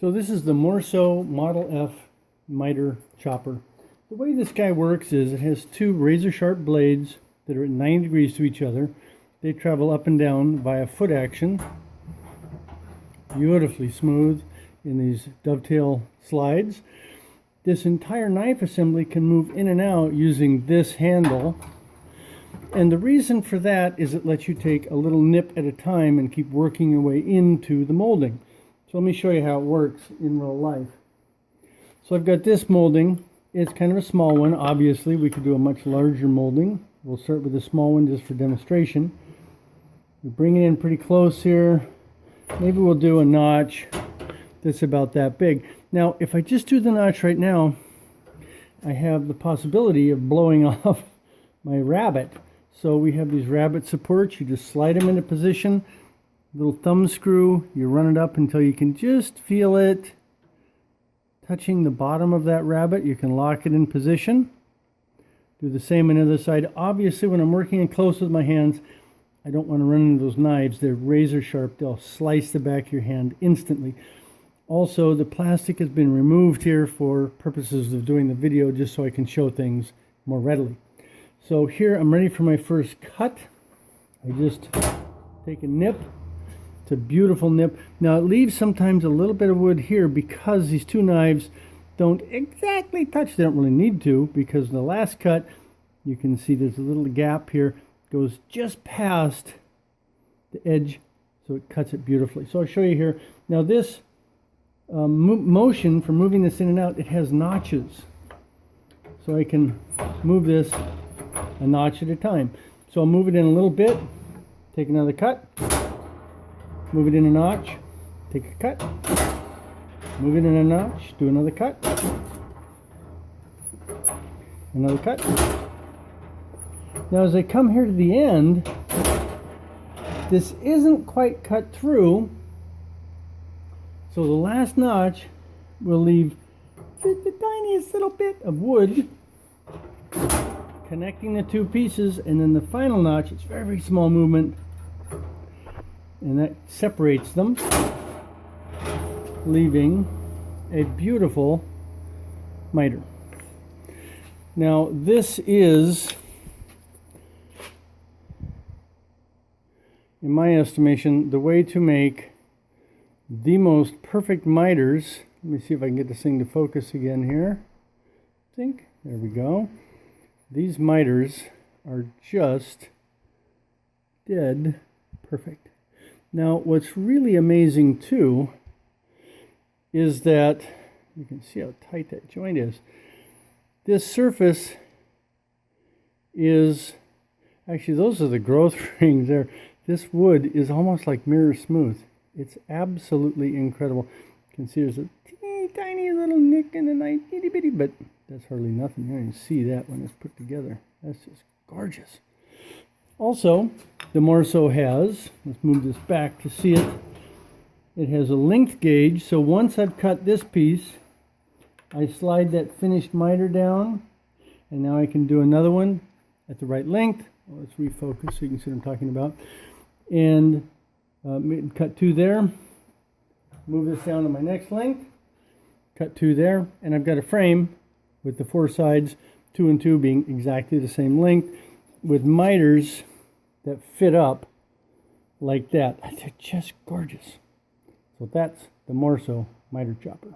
So this is the Morso Model F miter chopper. The way this guy works is it has two razor sharp blades that are at 90 degrees to each other. They travel up and down via foot action. Beautifully smooth in these dovetail slides. This entire knife assembly can move in and out using this handle. And the reason for that is it lets you take a little nip at a time and keep working your way into the molding. So let me show you how it works in real life. So I've got this molding. It's kind of a small one. Obviously, we could do a much larger molding. We'll start with a small one just for demonstration. We bring it in pretty close here. Maybe we'll do a notch that's about that big. Now, if I just do the notch right now, I have the possibility of blowing off my rabbet. So we have these rabbet supports. You just slide them into position. Little thumb screw. You run it up until you can just feel it touching the bottom of that rabbet. You can lock it in position. Do the same on the other side. Obviously, when I'm working in close with my hands, I don't want to run into those knives. They're razor sharp. They'll slice the back of your hand instantly. Also, the plastic has been removed here for purposes of doing the video, just so I can show things more readily. So here I'm ready for my first cut. I just take a nip. It's a beautiful nip. Now it leaves sometimes a little bit of wood here because these two knives don't exactly touch. They don't really need to, because the last cut, you can see there's a little gap here. It goes just past the edge, so it cuts it beautifully. So I'll show you here. Now this motion for moving this in and out, it has notches. So I can move this a notch at a time. So I'll move it in a little bit, take another cut. Move it in a notch, take a cut, move it in a notch, do another cut, another cut. Now as I come here to the end, this isn't quite cut through, so the last notch will leave just the tiniest little bit of wood connecting the two pieces, and then the final notch, it's very, very small movement, and that separates them, leaving a beautiful miter. Now this is, in my estimation, the way to make the most perfect miters. Let me see if I can get this thing to focus again here. There we go. These miters are just dead perfect. Now, what's really amazing too is that you can see how tight that joint is. This surface is, actually those are the growth rings there. This wood is almost like mirror smooth. It's absolutely incredible. You can see there's a teeny tiny little nick in the knife, itty bitty, but that's hardly nothing. You don't even see that when it's put together. That's just gorgeous. Also, the Morso has, let's move this back to see it, it has a length gauge, so once I've cut this piece, I slide that finished miter down, and now I can do another one at the right length. Well, let's refocus so you can see what I'm talking about. And cut two there, move this down to my next length, cut two there, and I've got a frame with the four sides, 2 and 2 being exactly the same length, with miters that fit up like that. They're just gorgeous. So that's the Morso miter chopper.